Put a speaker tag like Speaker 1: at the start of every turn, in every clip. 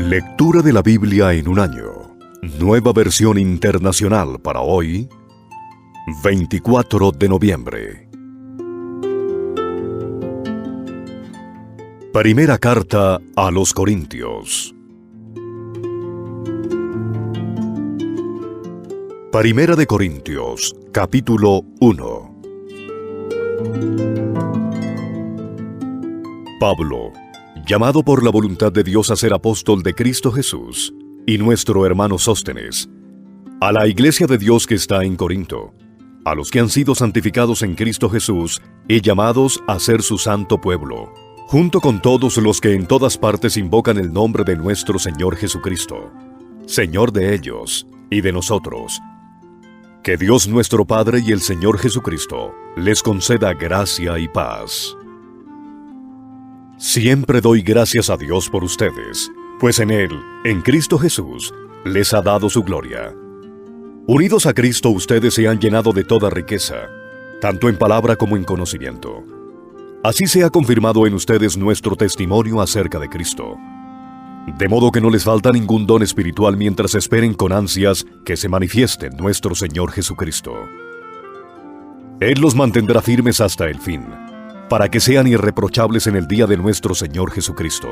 Speaker 1: Lectura de la Biblia en un año. Nueva versión internacional para hoy, 24 de noviembre. Primera carta a los Corintios. Primera de Corintios, capítulo 1. Pablo, llamado por la voluntad de Dios a ser apóstol de Cristo Jesús, y nuestro hermano Sóstenes, a la iglesia de Dios que está en Corinto, a los que han sido santificados en Cristo Jesús y llamados a ser su santo pueblo, junto con todos los que en todas partes invocan el nombre de nuestro Señor Jesucristo, Señor de ellos y de nosotros. Que Dios nuestro Padre y el Señor Jesucristo les conceda gracia y paz. Siempre doy gracias a Dios por ustedes, pues en Él, en Cristo Jesús, les ha dado su gloria. Unidos a Cristo, ustedes se han llenado de toda riqueza, tanto en palabra como en conocimiento. Así se ha confirmado en ustedes nuestro testimonio acerca de Cristo. De modo que no les falta ningún don espiritual mientras esperen con ansias que se manifieste nuestro Señor Jesucristo. Él los mantendrá firmes hasta el fin, para que sean irreprochables en el día de nuestro Señor Jesucristo.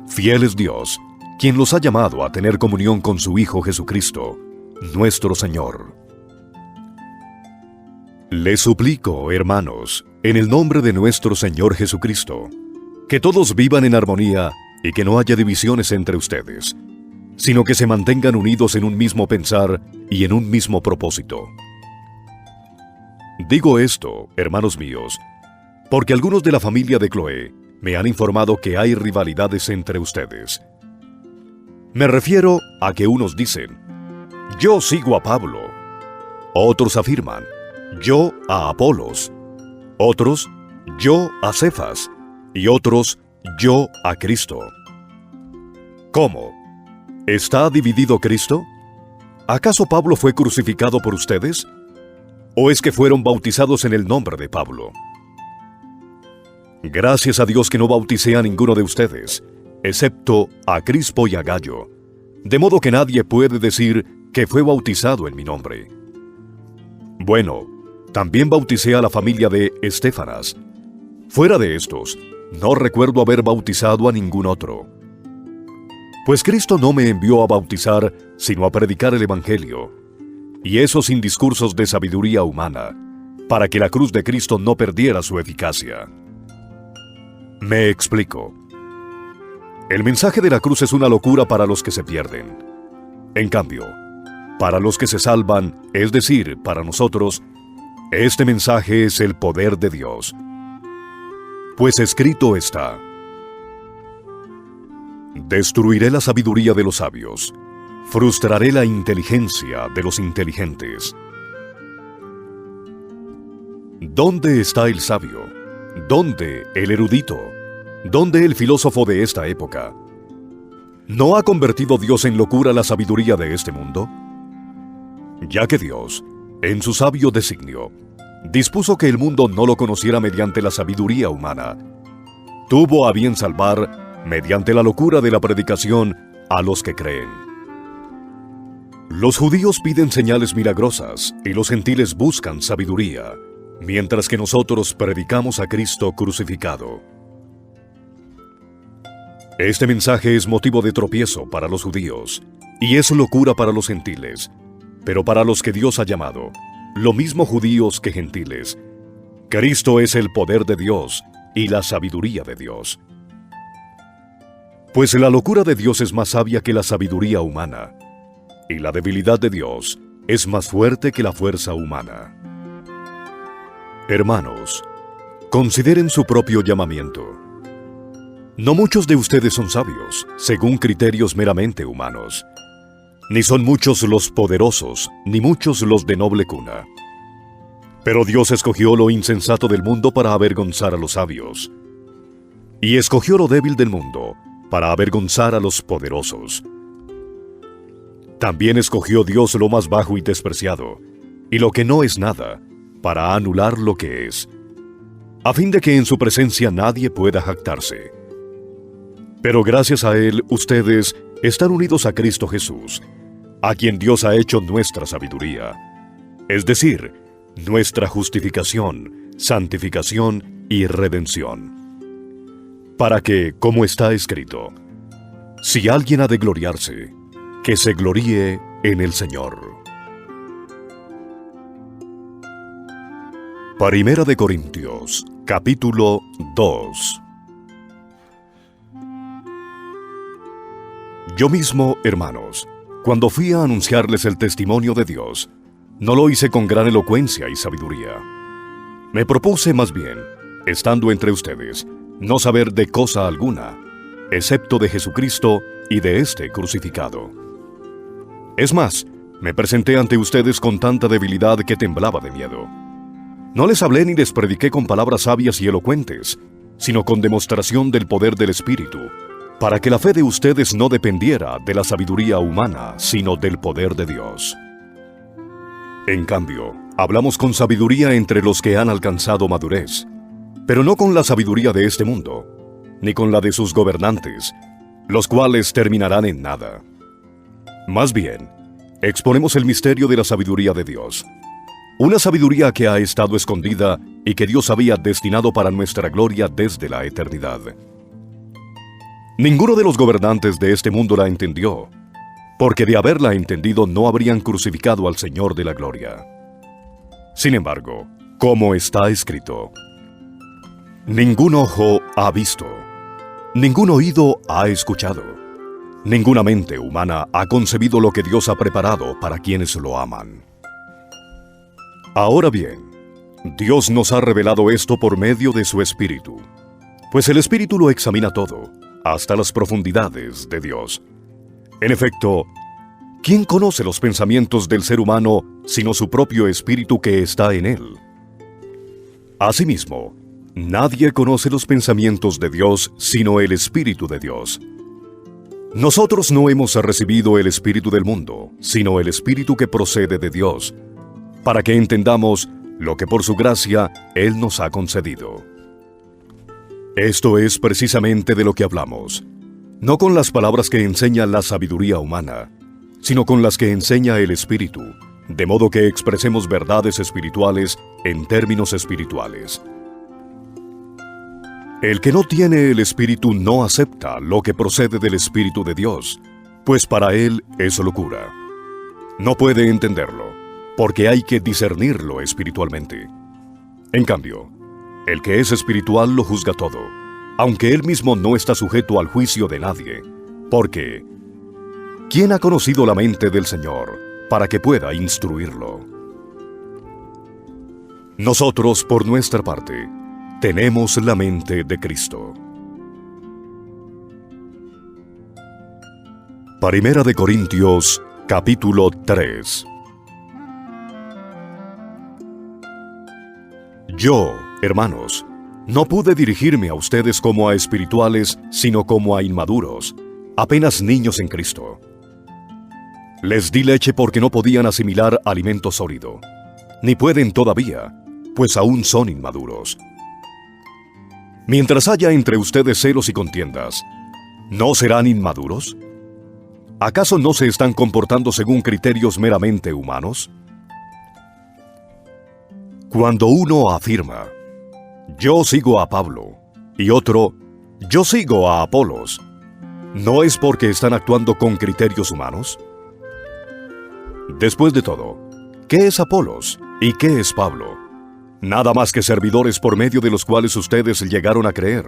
Speaker 1: Fiel es Dios, quien los ha llamado a tener comunión con su Hijo Jesucristo, nuestro Señor. Les suplico, hermanos, en el nombre de nuestro Señor Jesucristo, que todos vivan en armonía y que no haya divisiones entre ustedes, sino que se mantengan unidos en un mismo pensar y en un mismo propósito. Digo esto, hermanos míos, porque algunos de la familia de Cloé me han informado que hay rivalidades entre ustedes. Me refiero a que unos dicen, yo sigo a Pablo. Otros afirman, yo a Apolos. Otros, yo a Cefas. Y otros, yo a Cristo. ¿Cómo? ¿Está dividido Cristo? ¿Acaso Pablo fue crucificado por ustedes? ¿O es que fueron bautizados en el nombre de Pablo? Gracias a Dios que no bauticé a ninguno de ustedes, excepto a Crispo y a Gayo, de modo que nadie puede decir que fue bautizado en mi nombre. Bueno, también bauticé a la familia de Estéfanas. Fuera de estos, no recuerdo haber bautizado a ningún otro. Pues Cristo no me envió a bautizar, sino a predicar el Evangelio, y eso sin discursos de sabiduría humana, para que la cruz de Cristo no perdiera su eficacia. Me explico. El mensaje de la cruz es una locura para los que se pierden. En cambio, para los que se salvan, es decir, para nosotros, este mensaje es el poder de Dios. Pues escrito está: destruiré la sabiduría de los sabios, frustraré la inteligencia de los inteligentes. ¿Dónde está el sabio? ¿Dónde el erudito? ¿Dónde el filósofo de esta época? ¿No ha convertido Dios en locura la sabiduría de este mundo? Ya que Dios, en su sabio designio, dispuso que el mundo no lo conociera mediante la sabiduría humana, tuvo a bien salvar, mediante la locura de la predicación, a los que creen. Los judíos piden señales milagrosas y los gentiles buscan sabiduría, mientras que nosotros predicamos a Cristo crucificado. Este mensaje es motivo de tropiezo para los judíos, y es locura para los gentiles, pero para los que Dios ha llamado, lo mismo judíos que gentiles, Cristo es el poder de Dios y la sabiduría de Dios. Pues la locura de Dios es más sabia que la sabiduría humana, y la debilidad de Dios es más fuerte que la fuerza humana. Hermanos, consideren su propio llamamiento. No muchos de ustedes son sabios, según criterios meramente humanos. Ni son muchos los poderosos, ni muchos los de noble cuna. Pero Dios escogió lo insensato del mundo para avergonzar a los sabios, y escogió lo débil del mundo para avergonzar a los poderosos. También escogió Dios lo más bajo y despreciado, y lo que no es nada, para anular lo que es, a fin de que en su presencia nadie pueda jactarse. Pero gracias a Él, ustedes están unidos a Cristo Jesús, a quien Dios ha hecho nuestra sabiduría, es decir, nuestra justificación, santificación y redención. Para que, como está escrito, si alguien ha de gloriarse, que se gloríe en el Señor. Primera de Corintios, capítulo 2. Yo mismo, hermanos, cuando fui a anunciarles el testimonio de Dios, no lo hice con gran elocuencia y sabiduría. Me propuse más bien, estando entre ustedes, no saber de cosa alguna, excepto de Jesucristo y de este crucificado. Es más, me presenté ante ustedes con tanta debilidad que temblaba de miedo. No les hablé ni les prediqué con palabras sabias y elocuentes, sino con demostración del poder del Espíritu, para que la fe de ustedes no dependiera de la sabiduría humana, sino del poder de Dios. En cambio, hablamos con sabiduría entre los que han alcanzado madurez, pero no con la sabiduría de este mundo, ni con la de sus gobernantes, los cuales terminarán en nada. Más bien, exponemos el misterio de la sabiduría de Dios, una sabiduría que ha estado escondida y que Dios había destinado para nuestra gloria desde la eternidad. Ninguno de los gobernantes de este mundo la entendió, porque de haberla entendido no habrían crucificado al Señor de la gloria. Sin embargo, como está escrito, ningún ojo ha visto, ningún oído ha escuchado, ninguna mente humana ha concebido lo que Dios ha preparado para quienes lo aman. Ahora bien, Dios nos ha revelado esto por medio de su Espíritu, pues el Espíritu lo examina todo, hasta las profundidades de Dios. En efecto, ¿quién conoce los pensamientos del ser humano sino su propio espíritu que está en él? Asimismo, nadie conoce los pensamientos de Dios sino el Espíritu de Dios. Nosotros no hemos recibido el espíritu del mundo, sino el Espíritu que procede de Dios, para que entendamos lo que por su gracia Él nos ha concedido. Esto es precisamente de lo que hablamos, no con las palabras que enseña la sabiduría humana, sino con las que enseña el Espíritu, de modo que expresemos verdades espirituales en términos espirituales. El que no tiene el Espíritu no acepta lo que procede del Espíritu de Dios, pues para él es locura. No puede entenderlo, porque hay que discernirlo espiritualmente. En cambio, el que es espiritual lo juzga todo, aunque él mismo no está sujeto al juicio de nadie, porque ¿quién ha conocido la mente del Señor para que pueda instruirlo? Nosotros, por nuestra parte, tenemos la mente de Cristo. Primera de Corintios, capítulo 3. Yo, hermanos, no pude dirigirme a ustedes como a espirituales, sino como a inmaduros, apenas niños en Cristo. Les di leche porque no podían asimilar alimento sólido, ni pueden todavía, pues aún son inmaduros. Mientras haya entre ustedes celos y contiendas, ¿no serán inmaduros? ¿Acaso no se están comportando según criterios meramente humanos? Cuando uno afirma, yo sigo a Pablo, y otro, yo sigo a Apolos, ¿no es porque están actuando con criterios humanos? Después de todo, ¿qué es Apolos y qué es Pablo? Nada más que servidores por medio de los cuales ustedes llegaron a creer,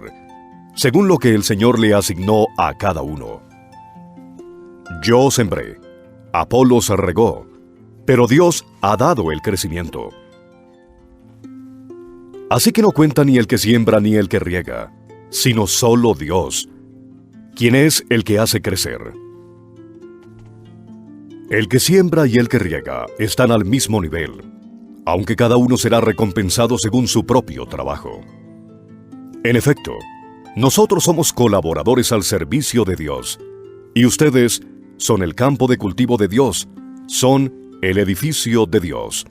Speaker 1: según lo que el Señor le asignó a cada uno. Yo sembré, Apolos regó, pero Dios ha dado el crecimiento. Así que no cuenta ni el que siembra ni el que riega, sino solo Dios, quien es el que hace crecer. El que siembra y el que riega están al mismo nivel, aunque cada uno será recompensado según su propio trabajo. En efecto, nosotros somos colaboradores al servicio de Dios, y ustedes son el campo de cultivo de Dios, son el edificio de Dios.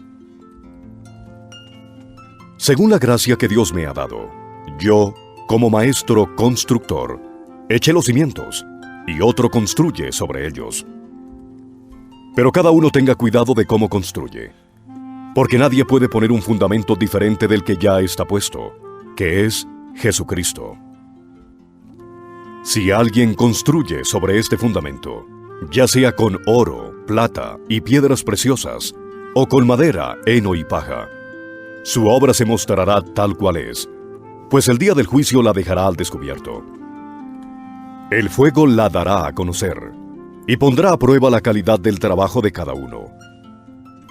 Speaker 1: Según la gracia que Dios me ha dado, yo, como maestro constructor, eche los cimientos, y otro construye sobre ellos. Pero cada uno tenga cuidado de cómo construye, porque nadie puede poner un fundamento diferente del que ya está puesto, que es Jesucristo. Si alguien construye sobre este fundamento, ya sea con oro, plata y piedras preciosas, o con madera, heno y paja, su obra se mostrará tal cual es, pues el día del juicio la dejará al descubierto. El fuego la dará a conocer, y pondrá a prueba la calidad del trabajo de cada uno.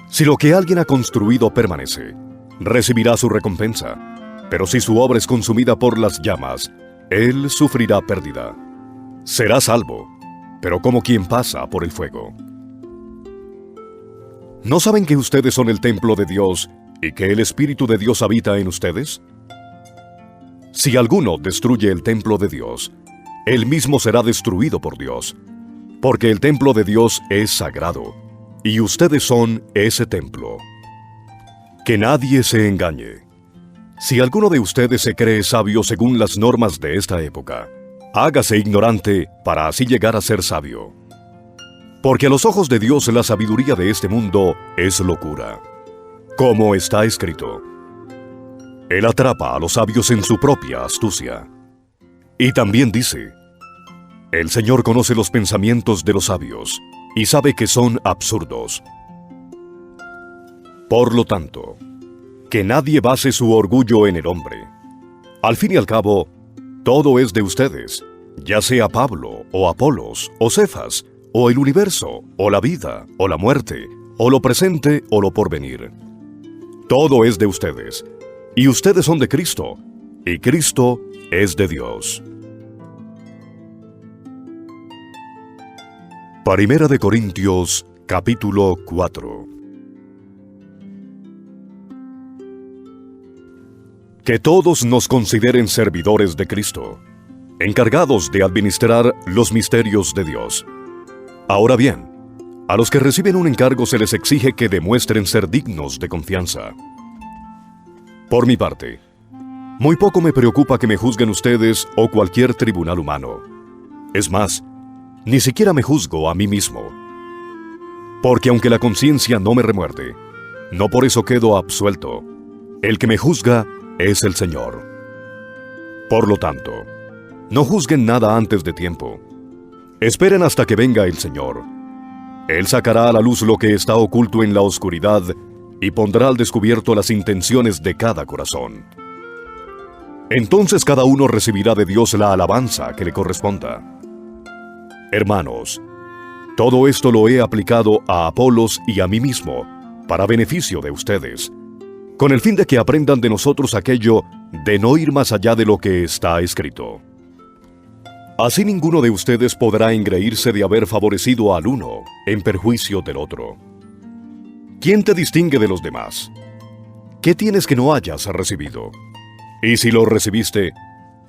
Speaker 1: Si lo que alguien ha construido permanece, recibirá su recompensa, pero si su obra es consumida por las llamas, él sufrirá pérdida. Será salvo, pero como quien pasa por el fuego. ¿No saben que ustedes son el templo de Dios y que el Espíritu de Dios habita en ustedes? Si alguno destruye el templo de Dios, él mismo será destruido por Dios, porque el templo de Dios es sagrado, y ustedes son ese templo. Que nadie se engañe. Si alguno de ustedes se cree sabio según las normas de esta época, hágase ignorante para así llegar a ser sabio. Porque a los ojos de Dios la sabiduría de este mundo es locura. Como está escrito: Él atrapa a los sabios en su propia astucia. Y también dice: El Señor conoce los pensamientos de los sabios y sabe que son absurdos. Por lo tanto, que nadie base su orgullo en el hombre. Al fin y al cabo, todo es de ustedes, ya sea Pablo, o Apolos, o Cefas, o el universo, o la vida, o la muerte, o lo presente, o lo porvenir. Todo es de ustedes, y ustedes son de Cristo, y Cristo es de Dios. Primera de Corintios, capítulo 4. Que todos nos consideren servidores de Cristo, encargados de administrar los misterios de Dios. Ahora bien, a los que reciben un encargo se les exige que demuestren ser dignos de confianza. Por mi parte, muy poco me preocupa que me juzguen ustedes o cualquier tribunal humano. Es más, ni siquiera me juzgo a mí mismo. Porque aunque la conciencia no me remuerde, no por eso quedo absuelto. El que me juzga es el Señor. Por lo tanto, no juzguen nada antes de tiempo. Esperen hasta que venga el Señor. Él sacará a la luz lo que está oculto en la oscuridad y pondrá al descubierto las intenciones de cada corazón. Entonces cada uno recibirá de Dios la alabanza que le corresponda. Hermanos, todo esto lo he aplicado a Apolos y a mí mismo, para beneficio de ustedes, con el fin de que aprendan de nosotros aquello de no ir más allá de lo que está escrito. Así ninguno de ustedes podrá engreírse de haber favorecido al uno en perjuicio del otro. ¿Quién te distingue de los demás? ¿Qué tienes que no hayas recibido? Y si lo recibiste,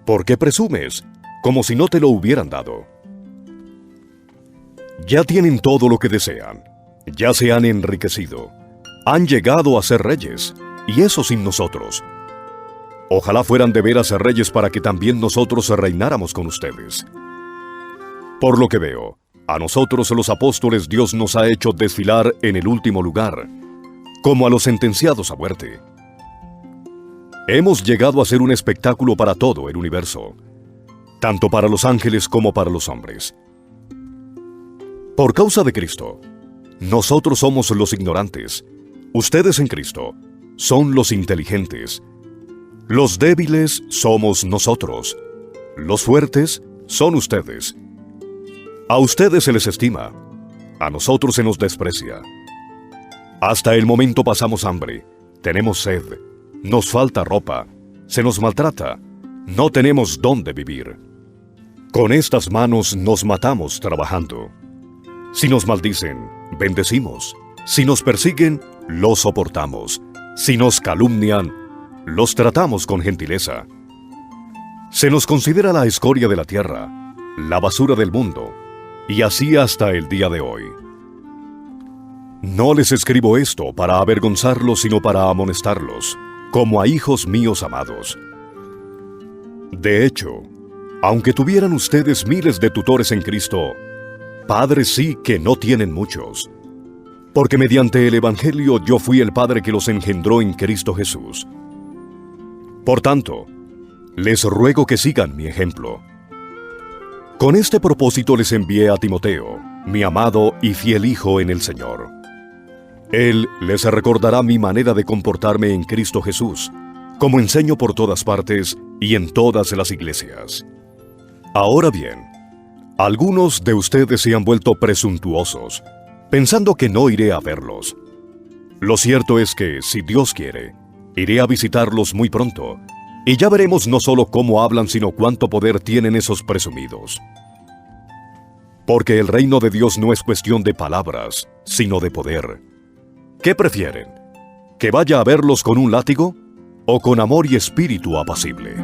Speaker 1: ¿por qué presumes, como si no te lo hubieran dado? Ya tienen todo lo que desean, ya se han enriquecido, han llegado a ser reyes, y eso sin nosotros. Ojalá fueran de veras reyes para que también nosotros reináramos con ustedes. Por lo que veo, a nosotros los apóstoles Dios nos ha hecho desfilar en el último lugar, como a los sentenciados a muerte. Hemos llegado a ser un espectáculo para todo el universo, tanto para los ángeles como para los hombres. Por causa de Cristo, nosotros somos los ignorantes, ustedes en Cristo son los inteligentes. Los débiles somos nosotros, los fuertes son ustedes. A ustedes se les estima, a nosotros se nos desprecia. Hasta el momento pasamos hambre, tenemos sed, nos falta ropa, se nos maltrata, no tenemos dónde vivir. Con estas manos nos matamos trabajando. Si nos maldicen, bendecimos. Si nos persiguen, los soportamos. Si nos calumnian, los tratamos con gentileza. Se nos considera la escoria de la tierra, la basura del mundo, y así hasta el día de hoy. No les escribo esto para avergonzarlos, sino para amonestarlos, como a hijos míos amados. De hecho, Aunque tuvieran ustedes miles de tutores en Cristo, padres sí que no tienen muchos. Porque mediante el Evangelio yo fui el Padre que los engendró en Cristo Jesús. Por tanto, les ruego que sigan mi ejemplo. Con este propósito les envié a Timoteo, mi amado y fiel hijo en el Señor. Él les recordará mi manera de comportarme en Cristo Jesús, como enseño por todas partes y en todas las iglesias. Ahora bien, algunos de ustedes se han vuelto presuntuosos, pensando que no iré a verlos. Lo cierto es que, si Dios quiere, iré a visitarlos muy pronto, y ya veremos no solo cómo hablan, sino cuánto poder tienen esos presumidos. Porque el reino de Dios no es cuestión de palabras, sino de poder. ¿Qué prefieren? ¿Que vaya a verlos con un látigo o con amor y espíritu apacible?